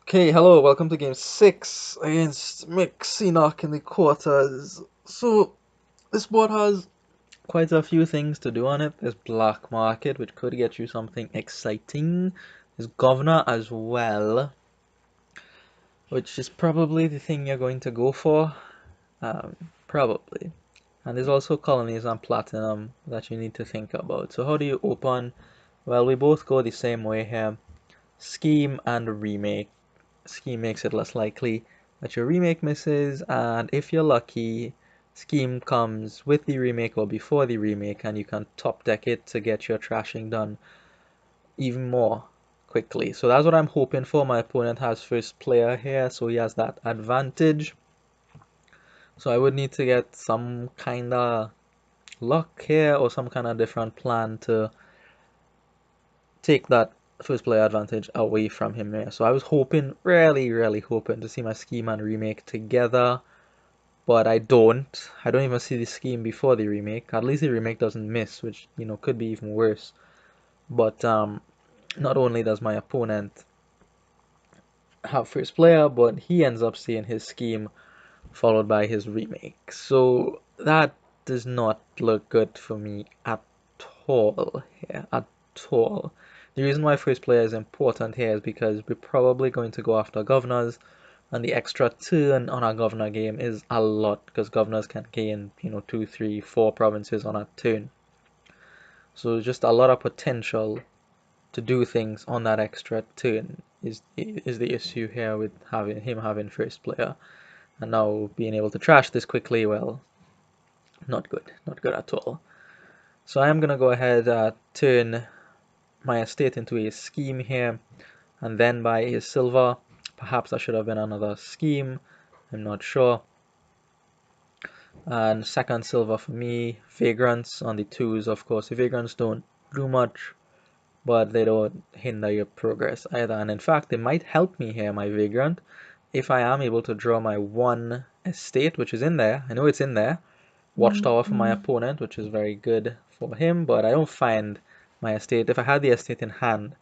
Okay, hello, welcome to game 6 against Qsenoch in the quarters. So, this board has quite a few things to do on it. There's Black Market, which could get you something exciting. There's Governor as well, which is probably the thing you're going to go for. Probably. And there's also colonies and platinum that you need to think about. So how do you open? Well, we both go the same way here. Scheme and remake. Scheme makes it less likely that your remake misses, and if you're lucky, Scheme comes with the remake or before the remake, and you can top deck it to get your trashing done even more quickly. So that's what I'm hoping for. My opponent has first player here, so he has that advantage. So I would need to get some kind of luck here or some kind of different plan to take that first player advantage away from him here. So I was hoping, really hoping to see my scheme and remake together, but I don't. I don't even see the scheme before the remake. At least the remake doesn't miss, which, could be even worse. But not only does my opponent have first player, but he ends up seeing his scheme followed by his remake. So that does not look good for me at all here, at all. The reason why first player is important here is because we're probably going to go after governors, and the extra turn on our governor game is a lot because governors can gain, 2, 3, 4 provinces on a turn. So just a lot of potential to do things on that extra turn is the issue here with having first player, and now being able to trash this quickly. Well, not good at all. So I am gonna go ahead turn my estate into a scheme here, and then buy a silver. Perhaps that should have been another scheme, I'm not sure. And second silver for me. Vagrants on the twos, of course. The vagrants don't do much, but they don't hinder your progress either. And in fact, they might help me here, my vagrant, if I am able to draw my one estate, which is in there. I know it's in there. Watchtower for my opponent, which is very good for him, but I don't find my estate. If I had the estate in hand,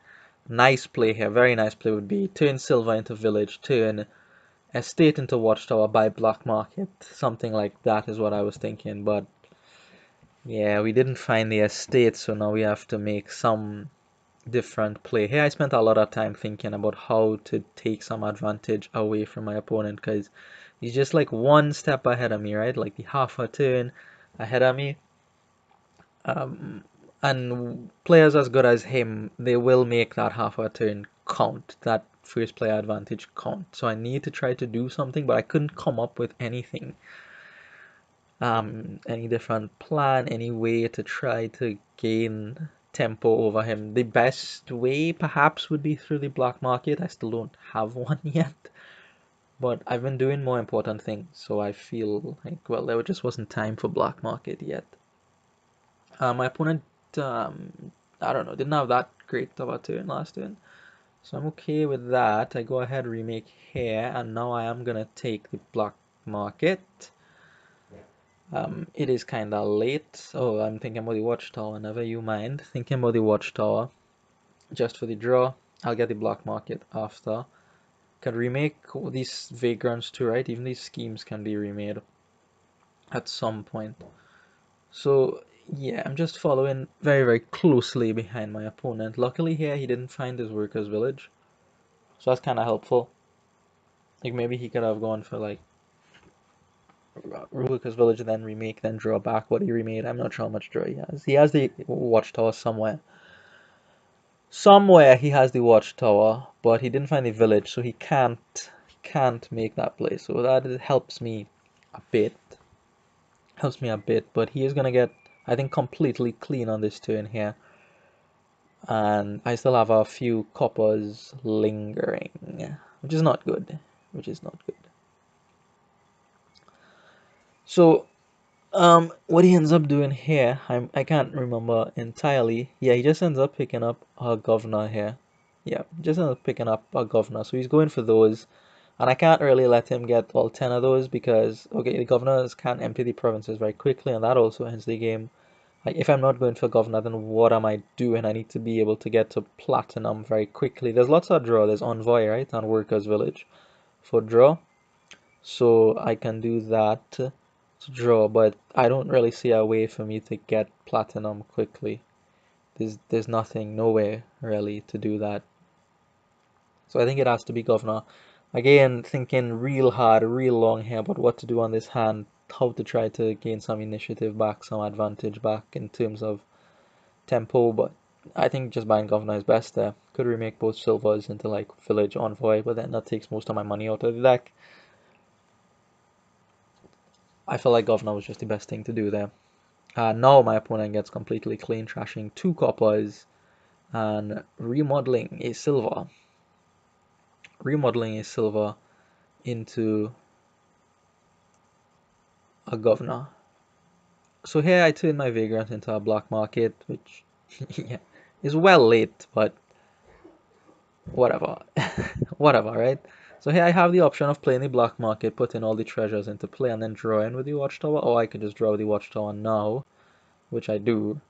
nice play here, very nice play would be turn silver into village, turn estate into watchtower, buy black market. Something like that is what I was thinking, but yeah, we didn't find the estate, so now we have to make some different play. Here I spent a lot of time thinking about how to take some advantage away from my opponent, because he's just like one step ahead of me, right? Like the half a turn ahead of me. And players as good as him, they will make that half a turn count, that first player advantage count. So I need to try to do something, but I couldn't come up with anything. Any different plan, any way to try to gain tempo over him. The best way perhaps would be through the black market. I still don't have one yet, but I've been doing more important things, so I feel like, well, there just wasn't time for black market yet. My opponent, I don't know, didn't have that great of a turn last turn, so I'm okay with that. I go ahead, remake here, and now I am gonna take the black market. It is kinda late. Oh, I'm thinking about the watchtower. Never you mind. Thinking about the watchtower. Just for the draw. I'll get the black market after. Can remake these vagrants too, right? Even these schemes can be remade at some point. So yeah, I'm just following very closely behind my opponent. Luckily here he didn't find his workers village, so that's kind of helpful. Like maybe he could have gone for like workers village, then remake, then draw back what he remade. I'm not sure how much draw he has. He has the watchtower somewhere. Somewhere he has the watchtower, but he didn't find the village, so he can't make that play. So that helps me a bit. Helps me a bit, but he is gonna get, I think, completely clean on this turn here. And I still have a few coppers lingering, which is not good. Which is not good. So what he ends up doing here, I can't remember entirely. Yeah, he just ends up picking up a governor here. Yeah, just ends up picking up a governor. So he's going for those. And I can't really let him get all 10 of those because, okay, the governors can't empty the provinces very quickly, and that also ends the game. Like, if I'm not going for governor, then what am I doing? I need to be able to get to platinum very quickly. There's lots of draw. There's envoy, right, and workers village for draw. So I can do that to draw, but I don't really see a way for me to get platinum quickly. There's nothing, nowhere really to do that. So I think it has to be governor. Again, thinking real hard, real long here about what to do on this hand, how to try to gain some initiative back, some advantage back in terms of tempo, but I think just buying governor is best there. Could remake both silvers into like village envoy, but then that takes most of my money out of the deck. I feel like governor was just the best thing to do there. Now my opponent gets completely clean, trashing 2 coppers and remodeling a silver. Remodeling a silver into a governor. So here I turn my Vagrant into a black market, which yeah, is well late, but whatever. Whatever, right? So here I have the option of playing the black market, putting all the treasures into play, and then drawing with the watchtower, or I could just draw with the watchtower now, which I do.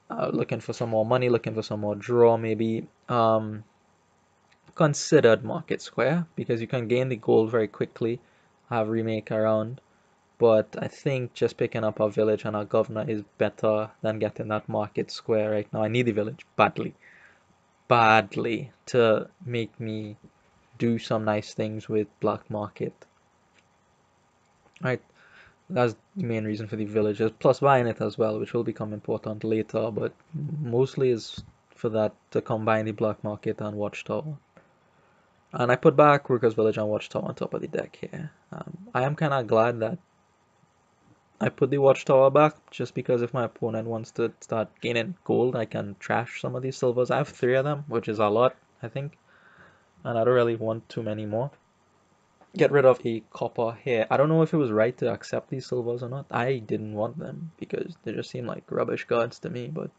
Looking for some more money, looking for some more draw, maybe. Considered market square, because you can gain the gold very quickly, have remake around. But I think just picking up a village and a governor is better than getting that market square right now. I need the village badly, badly to make me do some nice things with black market. Right, that's the main reason for the villages, plus buying it as well, which will become important later, but mostly is for that to combine the black market and watchtower. And I put back Workers Village and Watchtower on top of the deck here. I am kind of glad that I put the Watchtower back, just because if my opponent wants to start gaining gold, I can trash some of these silvers. I have 3 of them, which is a lot, I think, and I don't really want too many more. Get rid of a copper here. I don't know if it was right to accept these silvers or not. I didn't want them because they just seem like rubbish cards to me, but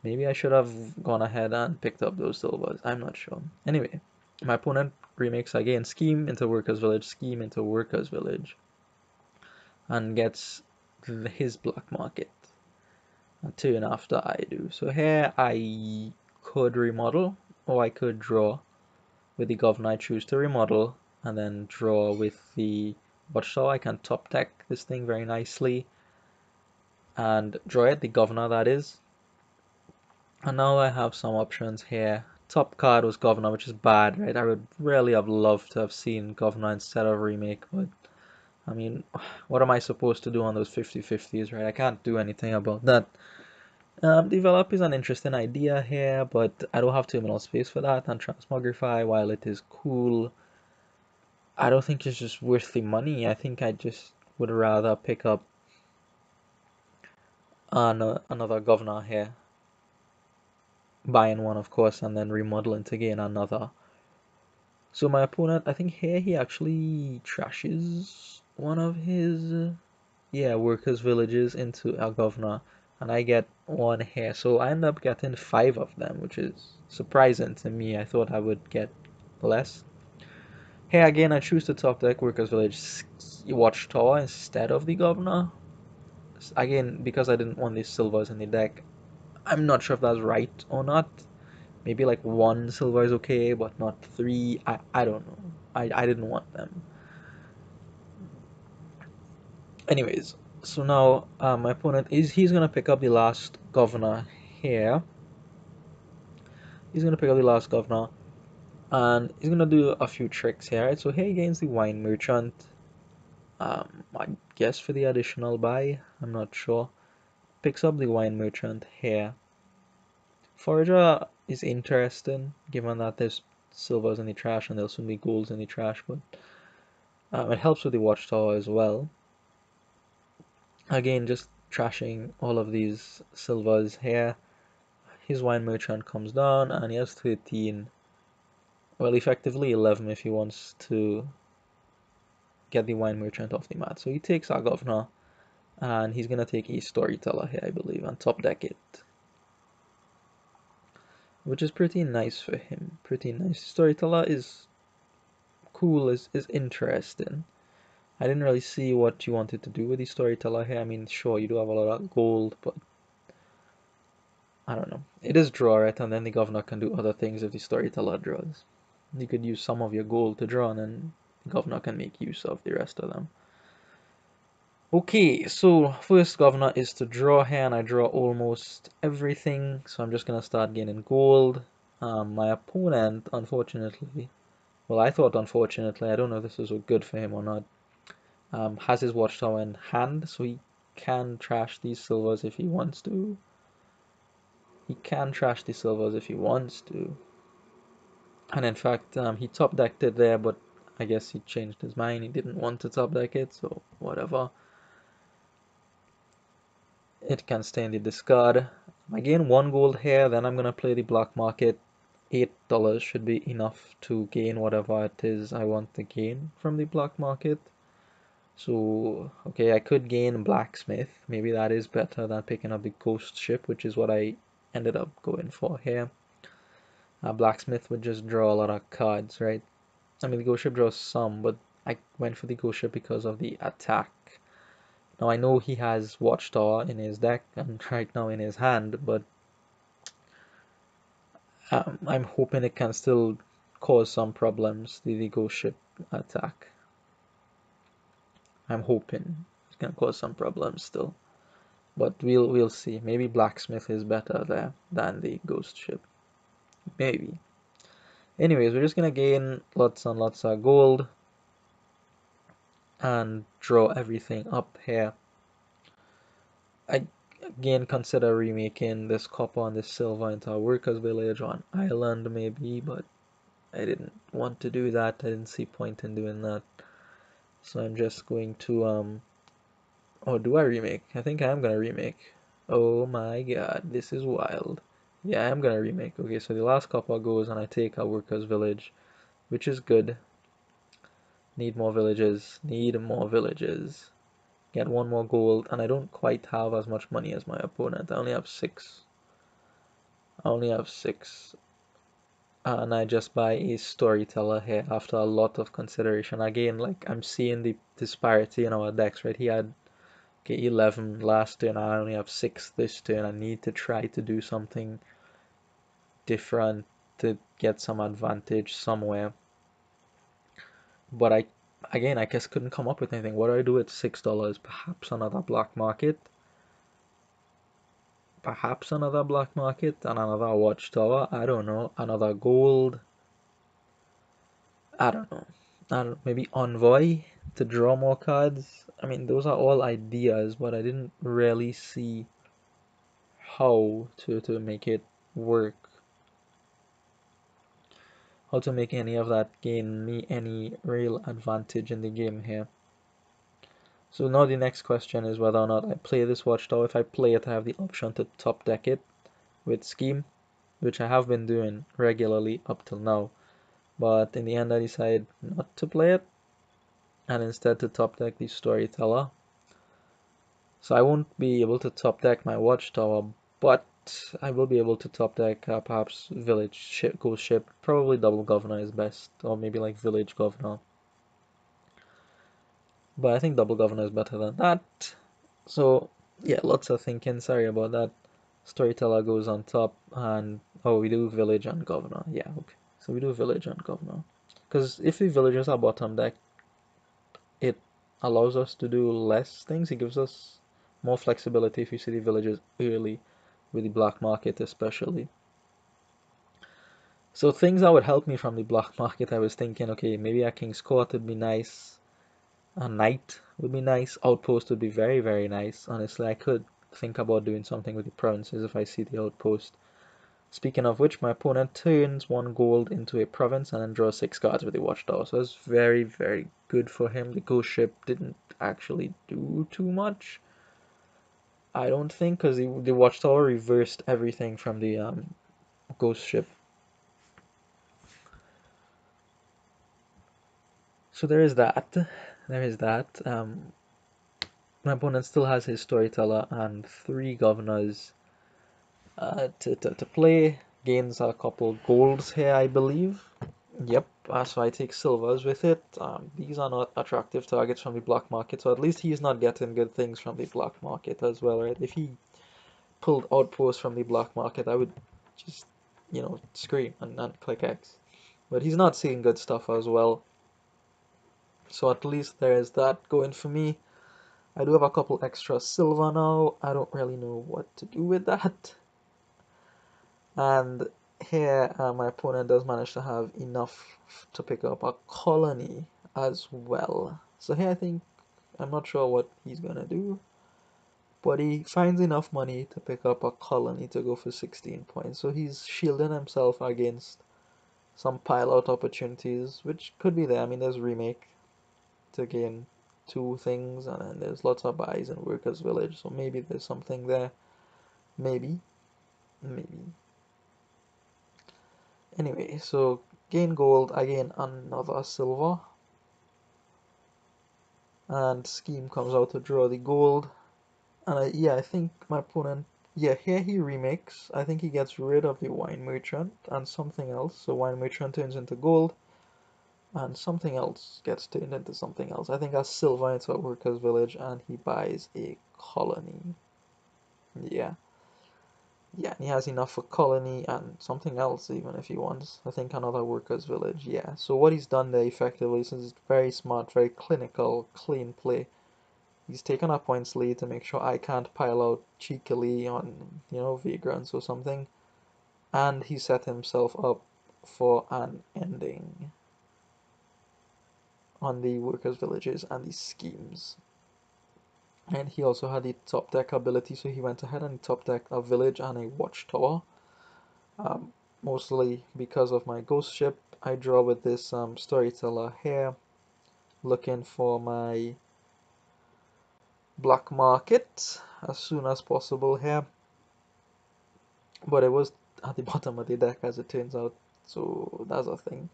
maybe I should have gone ahead and picked up those silvers. I'm not sure. Anyway, my opponent remakes again Scheme into Workers Village, Scheme into Workers Village, and gets his black market a turn after I do. So here I could remodel, or I could draw with the governor. I choose to remodel and then draw with the watchtower. I can top deck this thing very nicely and draw it, the governor that is. And now I have some options here. Top card was governor, which is bad, right? I would really have loved to have seen governor instead of remake, but I mean, what am I supposed to do on those 50-50s, right? I can't do anything about that. Develop is an interesting idea here, but I don't have terminal space for that, and transmogrify, while it is cool, I don't think it's just worth the money. I think I just would rather pick up another governor here, buying one, of course, and then remodeling to gain another. So my opponent, I think here he actually trashes one of his, yeah, workers' villages into a governor, and I get one here. So I end up getting 5 of them, which is surprising to me. I thought I would get less. Here again, I choose to top deck workers' village watchtower instead of the governor. Again, because I didn't want these silvers in the deck. I'm not sure if that's right or not. Maybe like 1 silver is okay, but not 3. I don't know. I didn't want them. Anyways, so now my opponent he's gonna pick up the last governor here. He's gonna pick up the last governor, and he's gonna do a few tricks here. Right? So here he gains the wine merchant. I guess for the additional buy, I'm not sure. Picks up the wine merchant here. Forager is interesting, given that there's silvers in the trash and there'll soon be golds in the trash, but it helps with the watchtower as well. Again, just trashing all of these silvers here. His wine merchant comes down and he has 13, well, effectively 11 if he wants to get the wine merchant off the mat. So he takes our governor and he's gonna take a storyteller here, I believe, and top deck it, which is pretty nice for him. Pretty nice. Storyteller is cool, is interesting. I didn't really see what you wanted to do with the storyteller here. I mean, sure, you do have a lot of gold, but I don't know. It is draw, right? And then the governor can do other things if the storyteller draws. You could use some of your gold to draw, and then the governor can make use of the rest of them. Okay, so first governor is to draw here, and I draw almost everything, so I'm just gonna start gaining gold. My opponent, unfortunately, well, I thought unfortunately, I don't know if this is good for him or not, has his watchtower in hand, so he can trash these silvers if he wants to. He can trash the silvers if he wants to. And in fact, he top decked it there, but I guess he changed his mind. He didn't want to top deck it, so whatever. It can stay in the discard. I gain 1 gold here, then I'm gonna play the black market. $8 should be enough to gain whatever it is I want to gain from the black market. So, okay, I could gain blacksmith. Maybe that is better than picking up the ghost ship, which is what I ended up going for here. Blacksmith would just draw a lot of cards, right? I mean, the ghost ship draws some, but I went for the ghost ship because of the attack. Now, I know he has Watchtower in his deck and right now in his hand, but I'm hoping it can still cause some problems, the ghost ship attack. I'm hoping it can cause some problems still. But we'll see. Maybe blacksmith is better there than the ghost ship. Maybe. Anyways, we're just gonna gain lots and lots of gold and draw everything up here. I again consider remaking this copper and this silver into a workers village or an island maybe, but I didn't want to do that. I didn't see point in doing that. So I'm just going to oh, do I remake? I think I am gonna remake. Oh my god, this is wild. Yeah, I am gonna remake. Okay, so the last copper goes and I take a workers village, which is good. Need more villages. Need more villages. Get 1 more gold, and I don't quite have as much money as my opponent. I only have 6. I only have 6. And I just buy a storyteller here after a lot of consideration. Again, like I'm seeing the disparity in our decks, right? He had okay, 11 last turn, I only have 6 this turn. I need to try to do something different to get some advantage somewhere. But again, I just couldn't come up with anything. What do I do at $6? Perhaps another black market. Perhaps another black market and another watchtower. I don't know. Another gold. I don't know. I don't, maybe envoy to draw more cards. I mean, those are all ideas, but I didn't really see how to make it work. How to make any of that gain me any real advantage in the game here. So now the next question is whether or not I play this watchtower. If I play it, I have the option to top deck it with scheme, which I have been doing regularly up till now. But in the end, I decided not to play it and instead to top deck the storyteller. So I won't be able to top deck my watchtower, but I will be able to top deck perhaps village ship, ghost ship. Probably double governor is best, or maybe like village governor. But I think double governor is better than that. So yeah, lots of thinking. Sorry about that. Storyteller goes on top, and oh, we do village and governor. Yeah, okay. So we do village and governor. Because if the villagers are bottom deck, it allows us to do less things. It gives us more flexibility if you see the villagers early, with the black market especially. So things that would help me from the black market, I was thinking, okay, maybe a king's court would be nice. A knight would be nice. Outpost would be very, very nice. Honestly, I could think about doing something with the provinces if I see the outpost. Speaking of which, my opponent turns 1 gold into a province and then draws 6 cards with the watchtower. So that's very, very good for him. The ghost ship didn't actually do too much, I don't think, because the watchtower reversed everything from the ghost ship. So there is that. There is that. My opponent still has his storyteller and 3 governors to play. Gains a couple golds here, I believe. Yep, so I take silvers with it. These are not attractive targets from the black market, so at least he's not getting good things from the black market as well, right? If he pulled outposts from the black market, I would just, scream and click X. But he's not seeing good stuff as well, so at least there's that going for me. I do have a couple extra silver now. I don't really know what to do with that. And here my opponent does manage to have enough to pick up a colony as well. So here I think, I'm not sure what he's gonna do, but he finds enough money to pick up a colony to go for 16 points. So he's shielding himself against some pile out opportunities, which could be there. I mean, there's remake to gain two things, and then there's lots of buys in Workers Village, so maybe there's something there. Maybe. Anyway, so gain gold, I gain another silver, and scheme comes out to draw the gold. And yeah, I think my opponent, yeah, here he remakes. I think he gets rid of the wine merchant and something else. So wine merchant turns into gold, and something else gets turned into something else. I think that's silver into a workers village, and he buys a colony. Yeah. Yeah, and he has enough for colony and something else even if he wants. I think another workers village. Yeah. So what he's done there effectively, since it's very smart, very clinical, clean play, he's taken a points lead to make sure I can't pile out cheekily on, vagrants or something. And he set himself up for an ending on the workers villages and the schemes. And he also had the top deck ability, so he went ahead and top decked a village and a watchtower. Um, Mostly because of my ghost ship, I draw with this storyteller here, looking for my black market as soon as possible here. But it was at the bottom of the deck as it turns out, so that's a thing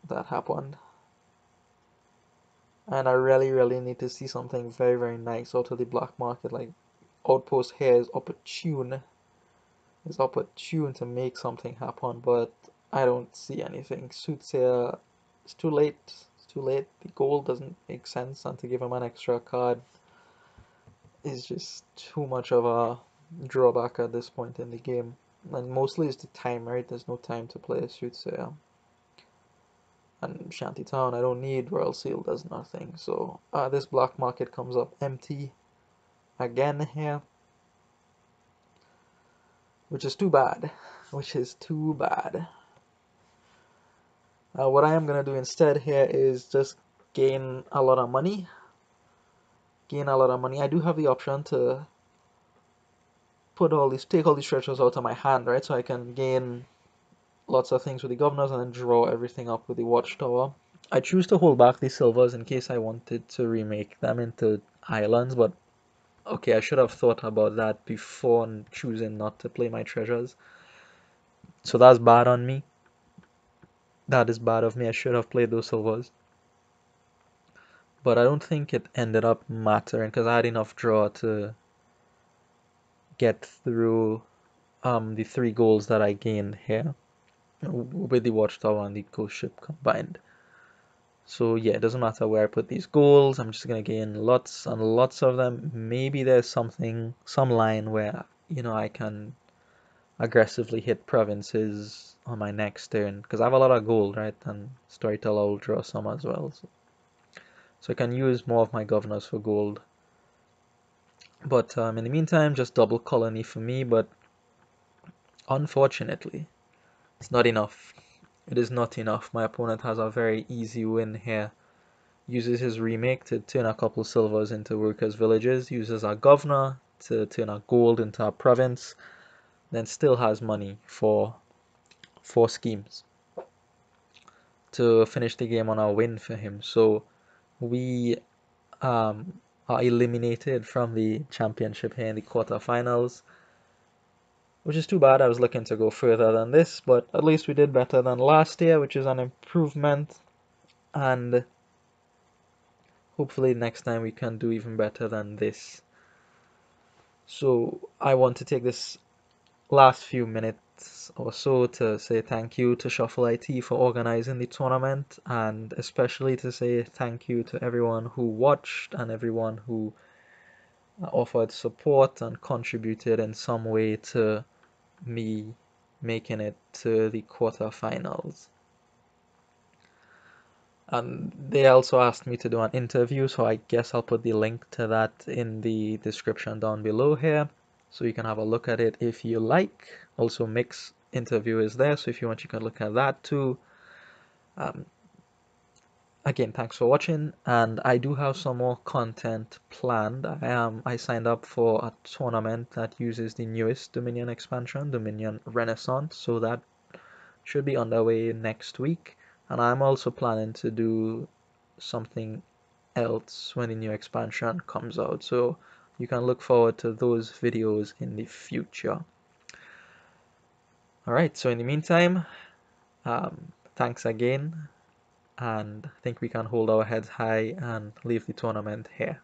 that happened. And I really need to see something very nice out of the black market, like outpost here is opportune to make something happen, but I don't see anything. Suits here, it's too late. It's too late. The gold doesn't make sense, and to give him an extra card is just too much of a drawback at this point in the game. And mostly it's the time, right? There's no time to play suits here. And Shantytown, I don't need. Royal Seal does nothing. So this black market comes up empty again here, which is too bad. Which is too bad. What I am going to do instead here is just gain a lot of money. I do have the option to take all these treasures out of my hand, right? So I can gain lots of things with the governors and then draw everything up with the watchtower. I choose to hold back the silvers in case I wanted to remake them into islands, but okay, I should have thought about that before choosing not to play my treasures. So that's bad on me. That is bad of me. I should have played those silvers. But I don't think it ended up mattering because I had enough draw to get through the 3 goals that I gained here with the watchtower and the ghost ship combined. So yeah, it doesn't matter where I put these goals, I'm just gonna gain lots and lots of them. Maybe there's some line where, I can aggressively hit provinces on my next turn, because I have a lot of gold, right? And Storyteller will draw some as well. So I can use more of my governors for gold. But in the meantime, just double colony for me, but unfortunately, it's not enough. It is not enough. My opponent has a very easy win here. Uses his remake to turn a couple silvers into workers' villages, uses a governor to turn a gold into a province, then still has money for 4 schemes to finish the game on a win for him. So we are eliminated from the championship here in the quarterfinals, which is too bad. I was looking to go further than this, but at least we did better than last year, which is an improvement, and hopefully next time we can do even better than this. So I want to take this last few minutes or so to say thank you to ShuffleIT for organizing the tournament, and especially to say thank you to everyone who watched and everyone who offered support and contributed in some way to me making it to the quarterfinals. And they also asked me to do an interview, so I guess I'll put the link to that in the description down below here, so you can have a look at it if you like. Also, Mick's interview is there, so if you want, you can look at that too. Again, thanks for watching, and I do have some more content planned. I signed up for a tournament that uses the newest Dominion expansion, Dominion Renaissance, so that should be underway next week. And I'm also planning to do something else when the new expansion comes out, so you can look forward to those videos in the future. Alright, so in the meantime, thanks again, and I think we can hold our heads high and leave the tournament here.